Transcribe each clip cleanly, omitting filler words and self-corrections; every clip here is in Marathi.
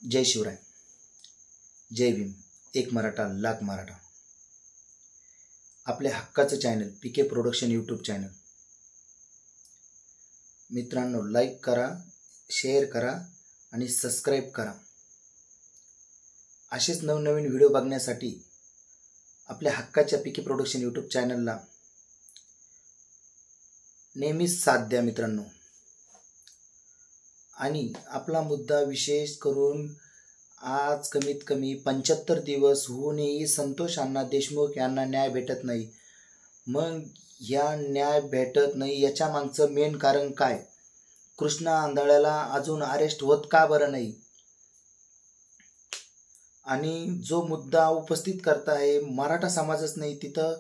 जय शिवराय, जय भीम, एक मराठा लाख मराठा. आपल्या हक्काचं चॅनल पीके प्रोडक्शन यूट्यूब चॅनल. मित्रांनो, लाईक करा, शेअर करा आणि सबस्क्राईब करा. असेच नवनवीन व्हिडिओ बघण्यासाठी आपल्या हक्काच्या पीके प्रोडक्शन यूट्यूब चॅनलला नेहमीच साथ द्या मित्रांनो. आणि आपला मुद्दा विशेष करून आज कमीत कमी 75 दिवस होऊनही संतोष अण्णा देशमुख यांना न्याय भेटत नाही. मग या न्याय भेटत नाही याच्या मागचं मेन कारण काय? कृष्णा आंधळ्याला अजून अरेस्ट होत का बरं नाही? आणि जो मुद्दा उपस्थित करता आहे मराठा समाजच नाही, तिथं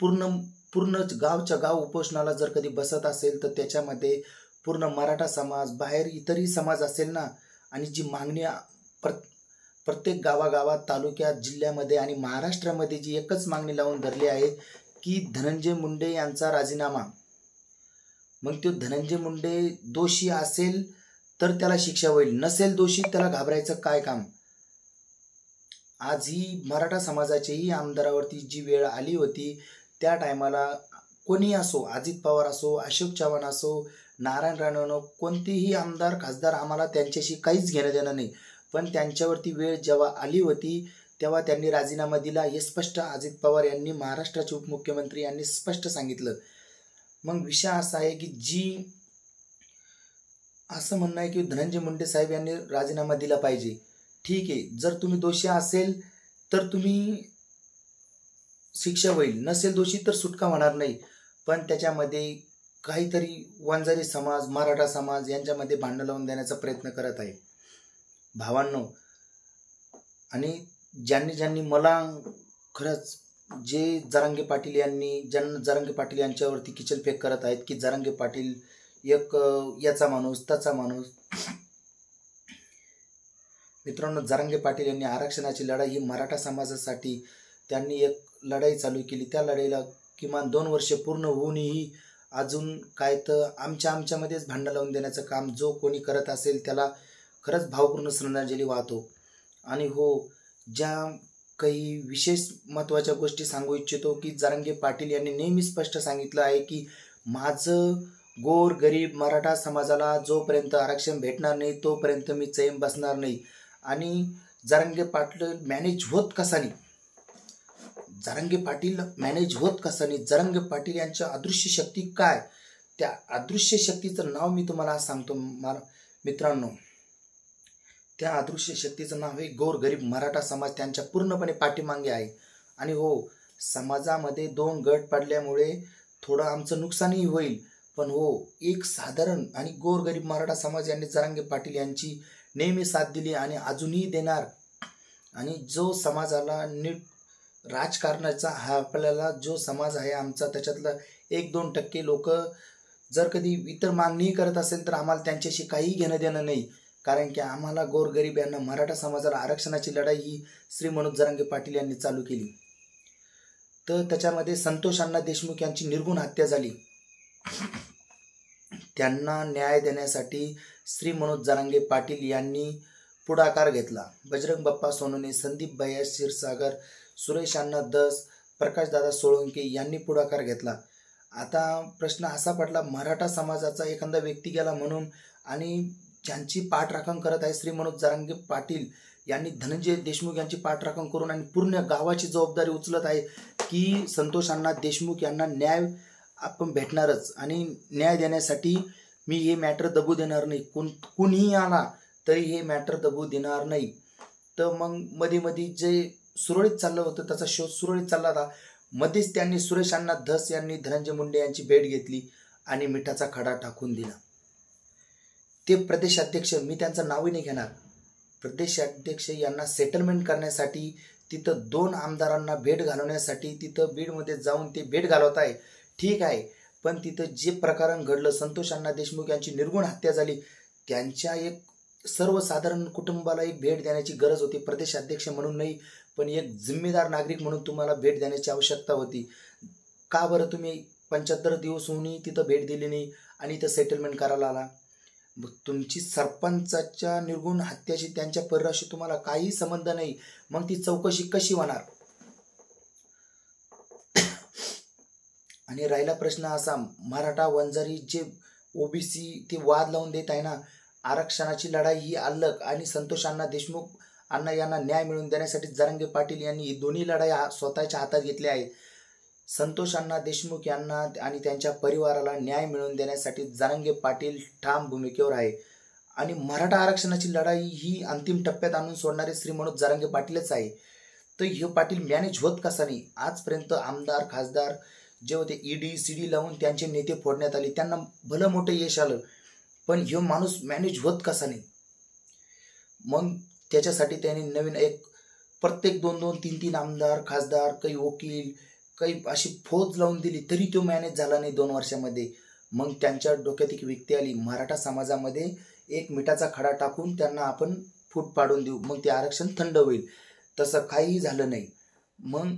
पूर्ण गावच्या गाव उपोषणाला जर कधी बसत असेल तर त्याच्यामध्ये पूर्ण मराठा समाज, बाहेर इतरही समाज असेल ना. आणि जी मागणी प्रत्येक गावागावात, तालुक्यात, जिल्ह्यामध्ये आणि महाराष्ट्रामध्ये जी एकच मागणी लावून धरली आहे की धनंजय मुंडे यांचा राजीनामा. मग तो धनंजय मुंडे दोषी असेल तर त्याला शिक्षा होईल, नसेल दोषी त्याला घाबरायचं काय काम? आज ही मराठा समाजाच्याही आमदारावरती जी वेळ आली होती त्या टायमाला कोणी असो, अजित पवार असो, अशोक चव्हाण असो, नारायण राणे, कोणतेही आमदार खासदार, आम्हाला त्यांच्याशी काहीच घेणं देणं नाही. पण त्यांच्यावरती वेळ जेव्हा आली होती तेव्हा त्यांनी राजीनामा दिला. हे स्पष्ट अजित पवार यांनी, महाराष्ट्राचे उपमुख्यमंत्री यांनी स्पष्ट सांगितलं. मग विषय असा आहे की असं म्हणणं आहे की धनंजय मुंडे साहेब यांनी राजीनामा दिला पाहिजे. ठीक आहे, जर तुम्ही दोषी असेल तर तुम्ही शिक्षा होईल, नसेल दोषी तर सुटका होणार नाही. पण त्याच्यामध्ये काहीतरी वंजारी समाज, मराठा समाज यांच्यामध्ये भांडण लावून देण्याचा प्रयत्न करत आहे भावांनो. आणि ज्यांनी मला खरंच जे जरांगे पाटील यांच्यावरती किचलफेक करत आहेत की जरांगे पाटील एक याचा माणूस, त्याचा माणूस. मित्रांनो, जरांगे पाटील यांनी आरक्षणाची लढाई ही मराठा समाजासाठी त्यांनी एक लढाई चालू केली. त्या लढाईला किमान 2 वर्षे पूर्ण होऊनही अजून काय तर आमच्यामध्येच भांडण लावून देण्याचं काम जो कोणी करत असेल त्याला खरंच भावपूर्ण श्रद्धांजली वाहतो. आणि हो, ज्या काही विशेष महत्त्वाच्या गोष्टी सांगू इच्छितो की जरांगे पाटील यांनी नेहमी स्पष्ट सांगितलं आहे की माझं गोर गरीब मराठा समाजाला जोपर्यंत आरक्षण भेटणार नाही तोपर्यंत मी चैन बसणार नाही. आणि जरांगे पाटील मॅनेज होत कसा नाही, जरांगे पाटील यांच्या अदृश्य शक्ती काय? त्या अदृश्य शक्तीचं नाव मी तुम्हाला सांगतो मित्रांनो. त्या अदृश्य शक्तीचं नाव आहे गोरगरीब मराठा समाज. त्यांच्या पूर्णपणे पाठीमागे आहे. आणि हो, समाजामध्ये 2 गट पडल्यामुळे थोडं आमचं नुकसानही होईल, पण हो, एक साधारण आणि गोरगरीब मराठा समाज यांनी जरांगे पाटील यांची नेहमी साथ दिली आणि अजूनही देणार. आणि जो समाजाला नीट राजकारणाचा हा आपल्याला जो समाज आहे आमचा, त्याच्यातलं 1-2% लोक जर कधी इतर मागणी करत असेल तर आम्हाला त्यांच्याशी काही घेणं देणं नाही. कारण की आम्हाला गोरगरीब यांना, मराठा समाजाला आरक्षणाची लढाई ही श्री मनोज जरांगे पाटील यांनी चालू केली. तर त्याच्यामध्ये संतोष अण्णा देशमुख यांची निर्घृण हत्या झाली. त्यांना न्याय देण्यासाठी श्री मनोज जरांगे पाटील यांनी पुढाकार घेतला. बजरंग बाप्पा सोनवणे, संदीप भैया क्षीरसागर, सुरेश अण्णा दस, प्रकाशदादा सोळंके यांनी पुढाकार घेतला. आता प्रश्न असा पडला, मराठा समाजाचा एखादा व्यक्ती गेला म्हणून, आणि ज्यांची पाठराखण करत आहे श्री मनोज जरांगे पाटील यांनी धनंजय देशमुख यांची पाठराखण करून आणि पूर्ण गावाची जबाबदारी उचलत आहे की संतोष अण्णा देशमुख यांना न्याय आपण भेटणारच. आणि न्याय देण्यासाठी मी हे मॅटर दबू देणार नाही, कुणीही आला तरी हे मॅटर दबू देणार नाही. तर मग मध्ये जे सुरळीत चाललं होतं त्याचा शोध सुरळीत चालला होता. मध्येच त्यांनी सुरेश अण्णा धस यांनी धनंजय मुंडे यांची भेट घेतली आणि मिठाचा खडा टाकून दिला. ते प्रदेशाध्यक्ष, मी त्यांचं नावही नाही घेणार, प्रदेशाध्यक्ष यांना सेटलमेंट करण्यासाठी तिथं 2 आमदारांना भेट घालवण्यासाठी तिथं बीडमध्ये जाऊन ते भेट घालवत आहे. ठीक आहे, पण तिथं जे प्रकरण घडलं, संतोष अण्णा देशमुख यांची निर्घृण हत्या झाली, त्यांच्या एक सर्वसाधारण कुटुंबाला एक भेट देण्याची गरज होती. प्रदेशाध्यक्ष म्हणून नाही, पण एक जिम्मेदार नागरिक म्हणून तुम्हाला भेट देण्याची आवश्यकता होती. का बरं तुम्ही 75 दिवस होऊनही तिथं भेट दिली नाही आणि इथं सेटलमेंट करायला आला? तुमची सरपंचाच्या निर्गुण हत्याची त्यांच्या परिवाराशी तुम्हाला काही संबंध नाही, मग ती चौकशी कशी होणार? आणि राहिला प्रश्न असा, मराठा वंजारी जे ओबीसी ते वाद लावून देत आहे ना, आरक्षणाची लढाई ही अलग आणि संतोष अण्णा देशमुख अण्णा यांना न्याय मिळवून देण्यासाठी जरांगे पाटील यांनी ही दोन्ही लढाई स्वतःच्या हातात घेतल्या आहे. संतोष अण्णा देशमुख यांना आणि त्यांच्या परिवाराला न्याय मिळवून देण्यासाठी जरांगे पाटील ठाम भूमिकेवर आहे आणि मराठा आरक्षणाची लढाई ही अंतिम टप्प्यात आणून सोडणारे श्री मनोज जरांगे पाटीलच आहे. तर हे पाटील मॅनेज होत कसा नाही? आजपर्यंत आमदार खासदार जे होते ईडी सीडी लावून त्यांचे नेते फोडण्यात आले, त्यांना भलं मोठं यश आलं, पण हे माणूस मॅनेज होत कसा नाही? मग त्याच्यासाठी त्यांनी नवीन एक प्रत्येक 2-2, 3-3 आमदार खासदार, काही वकील, काही अशी फौज लावून दिली, तरी तो मॅनेज झाला नाही 2 वर्षामध्ये. मग त्यांच्या डोक्यात एक व्यक्ती आली, मराठा समाजामध्ये एक मिठाचा खडा टाकून त्यांना आपण फूट पाडून देऊ, मग ते आरक्षण थंड होईल. तसं काहीही झालं नाही. मग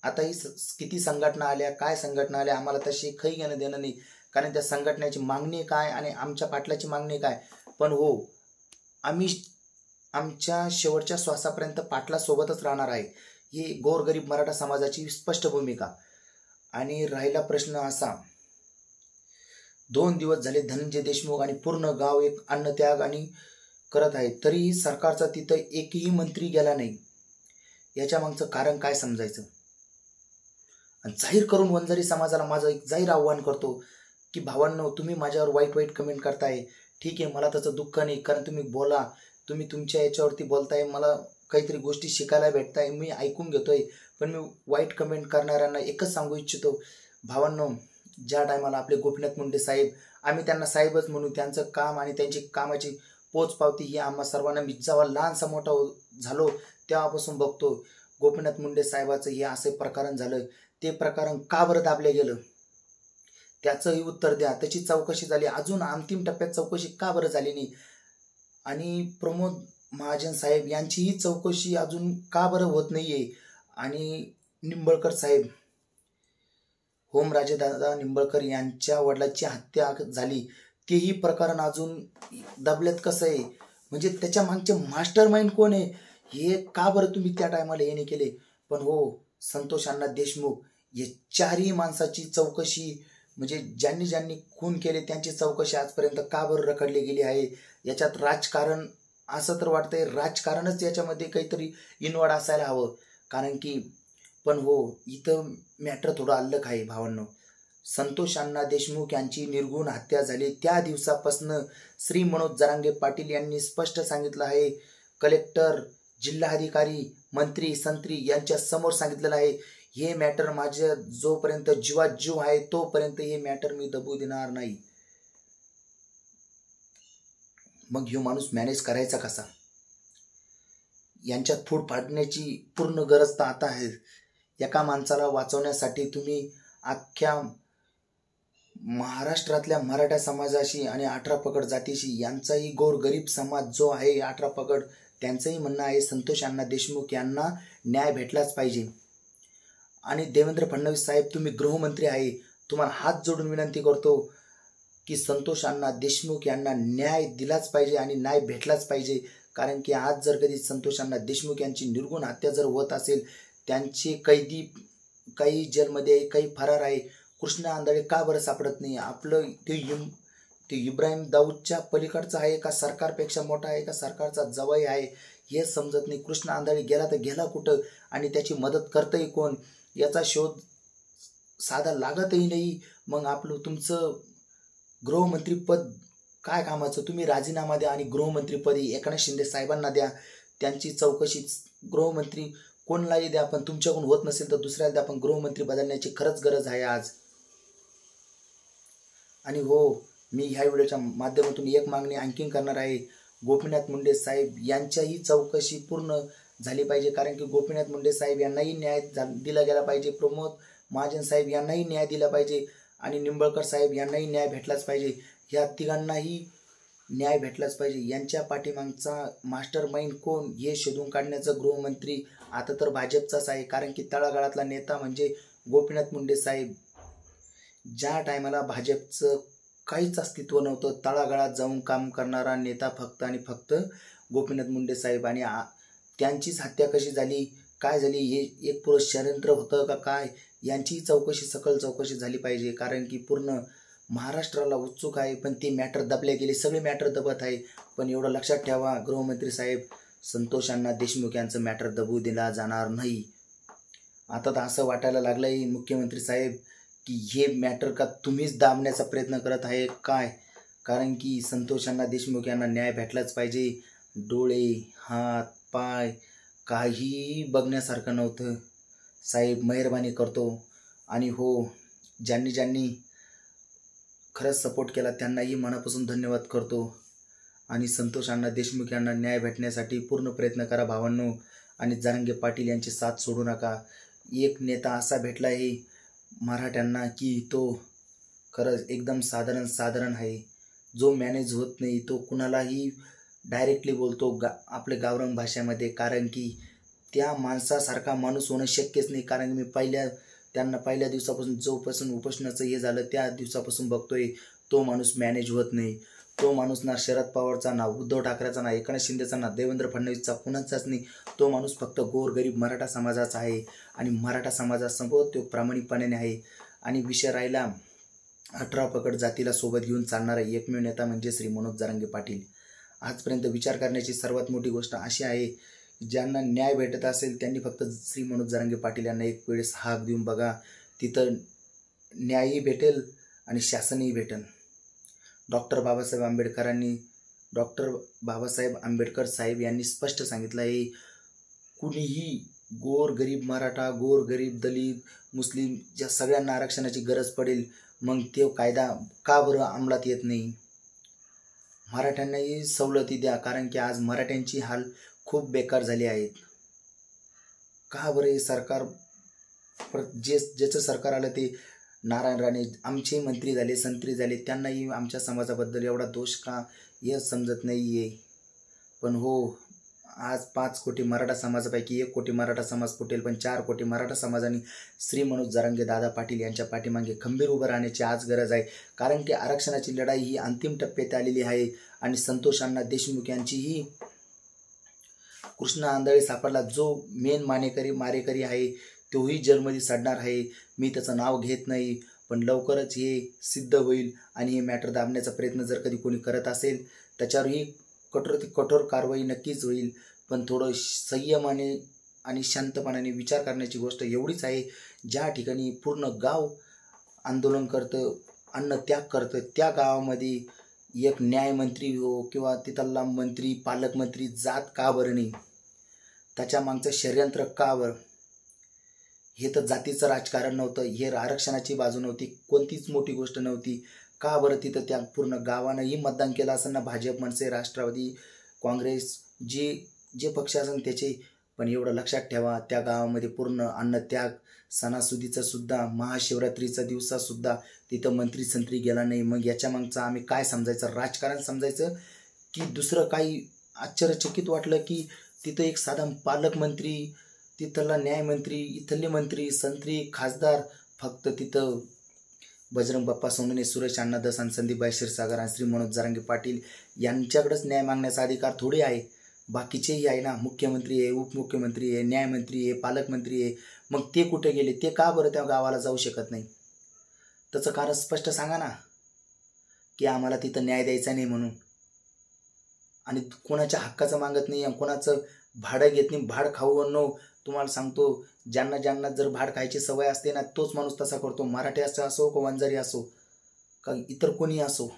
आता ही किती संघटना आल्या, काय संघटना आल्या, आम्हाला तशी काही घेणं देणं नाही, कारण त्या संघटनेची मागणी काय आणि आमच्या पाटलाची मागणी काय. पण हो, आम्ही आमच्या शेवटच्या श्वासापर्यंत पाटलासोबतच राहणार आहे, ही गोरगरीब मराठा समाजाची स्पष्ट भूमिका. आणि राहिला प्रश्न असा, 2 दिवस झाले धनंजय देशमुख आणि पूर्ण गाव एक अन्नत्याग आणि करत आहे, तरीही सरकारचा तिथं एकही मंत्री गेला नाही. याच्या मागचं कारण काय समजायचं? जाहीर करून वंजारी समाजाला माझं एक जाहीर आव्हान करतो की भावांनो, तुम्ही माझ्यावर वाईट कमेंट करताय, ठीक आहे, मला त्याचं दुःख नाही, कारण तुम्ही बोला, तुम्ही तुमच्या याच्यावरती बोलताय, मला काहीतरी गोष्टी शिकायला भेटताय, मी ऐकून घेतोय. पण मी वाईट कमेंट करणाऱ्यांना एकच सांगू इच्छितो, भावांनो, ज्या टायमाला आपले गोपीनाथ मुंडे साहेब, आम्ही त्यांना साहेबच म्हणू, त्यांचं काम आणि त्यांची कामाची पोचपावती ही आम्हा सर्वांना, मी जेव्हा लहानसा मोठा झालो तेव्हापासून बघतो, गोपीनाथ मुंडे साहेबाचं हे असं प्रकरण झालं, ते प्रकरण का बरं दाबले गेलं, त्याचंही उत्तर द्या. त्याची चौकशी झाली, अजून अंतिम टप्प्यात चौकशी का बरं झाली नाही? आणि प्रमोद महाजन साहेब यांचीही चौकशी अजून का बरं होत नाहीये? आणि निंबाळकर साहेब, होमराजेदादा निंबाळकर यांच्या वडिलांची हत्या झाली, तेही प्रकरण अजून दबल्यात कसं आहे? म्हणजे त्याच्या मागचे मास्टर माइंड कोण आहे? हे का बरं तुम्ही त्या टायमाला हे नाही केले? पण हो, संतोष अण्णा देशमुख या 4ही माणसाची चौकशी, म्हणजे ज्यांनी ज्यांनी खून केले त्यांची चौकशी आजपर्यंत का बरं रखडली गेली आहे? याच्यात राजकारण, असं तर वाटतंय राजकारणच याच्यामध्ये काहीतरी इन्व्हॉल्व असायला हवं, कारण की. पण हो, इथं मॅटर थोडं अल्लग आहे भावांनो. संतोष अण्णा देशमुख यांची निर्गुण हत्या झाली त्या दिवसापासून श्री मनोज जरांगे पाटील यांनी स्पष्ट सांगितलं आहे, कलेक्टर, जिल्हाधिकारी, मंत्री संत्री यांच्या समोर सांगितलेलं आहे, हे मॅटर माझ्या जोपर्यंत जीवात जीव आहे तोपर्यंत हे मॅटर मी दबू देणार नाही. मग ह्यो माणूस मॅनेज करायचा कसा? यांच्यात फूट फाडण्याची पूर्ण गरज तर आता आहे. एका माणसाला वाचवण्यासाठी तुम्ही अख्ख्या महाराष्ट्रातल्या मराठा समाजाशी आणि 18 पगड जातीशी, यांचाही गोरगरीब समाज जो आहे 18 पगड, त्यांचंही म्हणणं आहे संतोष अण्णा देशमुख यांना न्याय भेटलाच पाहिजे. आणि देवेंद्र फडणवीस साहेब, तुम्ही गृहमंत्री आहे, तुम्हाला हात जोडून विनंती करतो की संतोष अण्णा देशमुख यांना न्याय दिलाच पाहिजे आणि न्याय भेटलाच पाहिजे. कारण की आज जर कधी संतोष अण्णा देशमुख यांची निर्गुण हत्या जर होत असेल, त्यांचे कैदी काही जेलमध्ये, काही फरार आहे, कृष्णा आंधळे का बरं सापडत नाही? आपलं ते इब्राहिम दाऊदच्या पलीकडचं आहे का सरकारपेक्षा मोठा आहे का सरकारचा जवाई आहे हे समजत नाही. कृष्णा आंधळे गेला तर गेला कुठं आणि त्याची मदत करतही कोण याचा शोध साधा लागतही नाही. मग आपलं तुमचं गृहमंत्रीपद काय कामाचं? तुम्ही राजीनामा द्या आणि गृहमंत्रीपदी एकनाथ शिंदे साहेबांना द्या, त्यांची चौकशी गृहमंत्री कोणलाही द्या, पण तुमच्याकडून होत नसेल तर दुसऱ्याला द्या, पण गृहमंत्री बदलण्याची खरंच गरज आहे आज. आणि हो, मी ह्या व्हिडिओच्या माध्यमातून एक मागणी आणखीन करणार आहे, गोपीनाथ मुंडे साहेब यांच्याही चौकशी पूर्ण झाली पाहिजे, कारण की गोपीनाथ मुंडे साहेब यांनाही न्याय दिला गेला पाहिजे, प्रमोद महाजन साहेब यांनाही न्याय दिला पाहिजे आणि निंबाळकर साहेब यांनाही न्याय भेटलाच पाहिजे. ह्या तिघांनाही न्याय भेटलाच पाहिजे. यांच्या पाठीमागचा मास्टर माइंड कोण हे शोधून काढण्याचं गृहमंत्री आता तर भाजपचाच आहे, कारण की तळागाळातला नेता म्हणजे गोपीनाथ मुंडे साहेब. ज्या टायमाला भाजपचं काहीच अस्तित्व नव्हतं. तळागाळात जाऊन काम करणारा नेता फक्त आणि फक्त गोपीनाथ मुंडे साहेब. आणि त्यांचीच हत्या कशी झाली, काय झाली, हे एक पुरुष षडयंत्र होतं का काय, यांची चौकशी, सकल चौकशी झाली पाहिजे. कारण की पूर्ण महाराष्ट्राला उत्सुक आहे. पण ते मॅटर दबले गेले, सगळे मॅटर दबत आहे. पण एवढं लक्षात ठेवा गृहमंत्री साहेब, संतोष अण्णा देशमुख यांचं मॅटर दबू दिला जाणार नाही. आता तर असं वाटायला लागलंय मुख्यमंत्री साहेब की हे मॅटर का तुम्हीच दाबण्याचा प्रयत्न करत आहे काय. कारण की संतोष अण्णा देशमुख यांना न्याय भेटलाच पाहिजे. डोळे, हात, पाय काही बघण्यासारखं नव्हतं. साहेब मेहरबानी करतो. आणि हो, ज्यांनी ज्यांनी खरंच सपोर्ट केला त्यांनाही मनापासून धन्यवाद करतो. आणि संतोष अण्णा देशमुख यांना न्याय भेटण्यासाठी पूर्ण प्रयत्न करा भावांनो. आणि जरांगे पाटील यांची साथ सोडू नका. एक नेता असा भेटला आहे मराठ्यांना की तो खरंच एकदम साधारण आहे. जो मॅनेज होत नाही, तो कुणालाही डायरेक्टली बोलतो आपल्या गावरान भाषेमध्ये. कारण की त्या माणसासारखा माणूस होणं शक्यच नाही. कारण मी त्यांना पहिल्या दिवसापासून जोपासून उपोषणाचं हे झालं त्या दिवसापासून बघतोय, तो माणूस मॅनेज होत नाही. तो माणूस ना शरद पवारचा, ना उद्धव ठाकरेचा, ना एकनाथ शिंदेचा, ना देवेंद्र फडणवीसचा, कुणाचाच नाही. तो माणूस फक्त गोरगरीब मराठा समाजाचा आहे. आणि मराठा समाजासमोर तो प्रामाणिकपणाने आहे. आणि विषय राहिला 18 पगड जातीला सोबत घेऊन चालणारा एकमेव नेता म्हणजे श्री मनोज जरांगे पाटील. आजपर्यंत विचार करण्याची सर्वात मोठी गोष्ट अशी आहे, ज्यांना न्याय भेटत असेल त्यांनी फक्त श्री मनोज जरांगे पाटील यांना एक वेळेस हाक देऊन बघा. तिथं न्यायही भेटेल आणि शासनही भेटेल. डॉक्टर बाबासाहेब आंबेडकर साहेब यांनी स्पष्ट सांगितलं आहे, कुणीही गोर गरीब मराठा, गोर गरीब दलित, मुस्लिम या सगळ्यांना आरक्षणाची गरज पडेल. मग तो कायदा का बरं अंमलात येत नाही. मराठ्यांनाही सवलती द्या. कारण की आज मराठ्यांची हाल खूप बेकार झाली आहेत. का बरं हे सरकार, ज्याचं सरकार आलं ते नारायण राणे आमचे मंत्री झाले, संत्री झाले, त्यांनाही आमच्या समाजाबद्दल एवढा दोष का हे समजत नाही आहे. पण हो, आज 5 कोटी मराठा समाजापैकी 1 कोटी मराठा समाज फुटेल, पण 4 कोटी मराठा समाजाने श्री मनोज जरांगे दादा पाटील यांच्या पाठीमागे खंबीर उभं राहण्याची आज गरज आहे. कारण की आरक्षणाची लढाई ही अंतिम टप्प्यात आलेली आहे. आणि संतोष अण्णा देशमुख यांचीही कृष्णा आंधळे सापडला, जो मेन मारेकरी आहे, तोही जेलमध्ये सडणार आहे. मी त्याचं नाव घेत नाही, पण लवकरच हे सिद्ध होईल. आणि हे मॅटर दाबण्याचा प्रयत्न जर कधी कोणी करत असेल त्याच्यावरही कठोर कारवाई नक्कीच होईल. पण थोडं संयमाने आणि शांतपणाने विचार करण्याची गोष्ट एवढीच आहे, ज्या ठिकाणी पूर्ण गाव आंदोलन करतं, अन्नत्याग करतं, त्या गावामध्ये एक न्यायमंत्री हो किंवा तिथला मंत्री, पालकमंत्री जात का बरं नाही. त्याच्या मागचं षडयंत्र का बरं. हे तर जातीचं राजकारण नव्हतं, हे आरक्षणाची बाजू नव्हती, कोणतीच मोठी गोष्ट नव्हती. का बरं तिथं त्या पूर्ण गावानंही मतदान केलं असेल ना, भाजप, मनसे, राष्ट्रवादी, काँग्रेस, जे पक्ष असेल त्याचे. पण एवढं लक्षात ठेवा, त्या गावामध्ये पूर्ण अन्नत्याग, सणासुदीचं सुद्धा, महाशिवरात्रीचा दिवसासुद्धा तिथं मंत्री संत्री गेला नाही. मग याच्या मागचं आम्ही काय समजायचं, राजकारण समजायचं की दुसरं काही. आश्चर्यचकित वाटलं की तिथं एक साधा पालकमंत्री, तिथला न्यायमंत्री, इथले मंत्री, संत्री, खासदार, फक्त तिथं बजरंग बाप्पा सोनवणे, सुरेश अण्णा धस आणि संदीपभाई क्षीरसागर आणि श्री मनोज जरांगे पाटील यांच्याकडेच न्याय मागण्याचा अधिकार थोडी आहे. बाकीचेही आहे ना, मुख्यमंत्री आहे, उपमुख्यमंत्री आहे, न्यायमंत्री आहे, पालकमंत्री आहे. मग ते कुठे गेले, ते का बरं त्या गावाला जाऊ शकत नाही. त्याचं कारण स्पष्ट सांगा ना, की आम्हाला तिथं न्याय द्यायचा नाही म्हणून. आणि कोणाच्या हक्काचं मागत नाही, कोणाचं भाडं घेत नाही. भाड खाऊ नो, तुम्हाला सांगतो, ज्यांना जर भाड खायची सवय असते ना, तोच माणूस तसा करतो. मराठी असो का वंजारी असो का इतर कोणी असो,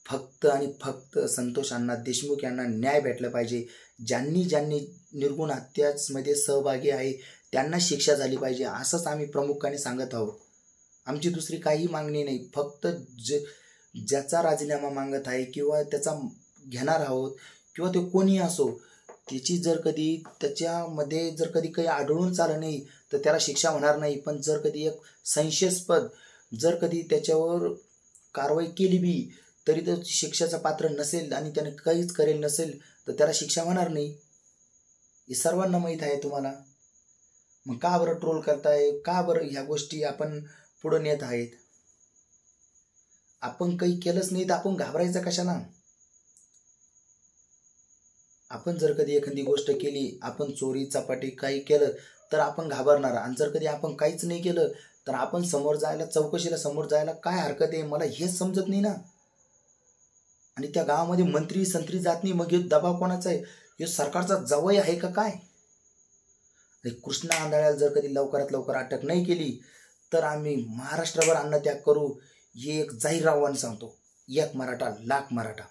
फक्त आणि फक्त संतोष अण्णा देशमुख यांना न्याय भेटला पाहिजे. ज्यांनी निर्गुण हत्यामध्ये सहभागी आहे त्यांना शिक्षा झाली पाहिजे, असंच आम्ही प्रमुखाने सांगत आहोत. आमची दुसरी काही मागणी नाही. फक्त ज्याचा राजीनामा मागत आहे किंवा त्याचा घेणार आहोत किंवा तो कोणी असो, त्याची त्याच्यामध्ये जर कधी काही आढळून आलं नाही तर त्याला शिक्षा होणार नाही. पण जर कधी एक संशयास्पद जर कधी त्याच्यावर कारवाई केली बी तरी तो शिक्षाचा पात्र नसेल आणि त्याने काहीच करेल नसेल तर त्याला शिक्षा होणार नाही. हे सर्वांना माहीत आहे तुम्हाला. मग का बरं ट्रोल करताय, का बरं ह्या गोष्टी आपण पुढे नेत आहेत. आपण काही केलंच नाही तर आपण घाबरायचं कशाला? आपण जर कधी एखादी गोष्ट केली, आपण चोरी चपाटी काही केलं तर आपण घाबरणार, आणि जर कधी आपण काहीच नाही केलं तर आपण समोर जायला, चौकशीला समोर जायला काय हरकत आहे? मला हेच समजत नाही ना. आणि त्या गावामध्ये मंत्री संत्री जात नाही, मग हे दबाव कोणाचा आहे? हे सरकारचा जवळ आहे का काय? कृष्णा आंधळ्याला जर कधी लवकरात लवकर अटक नाही केली तर आम्ही महाराष्ट्रभर अन्नत्याग करू, हे एक जाहीर आव्हान सांगतो. एक मराठा लाख मराठा.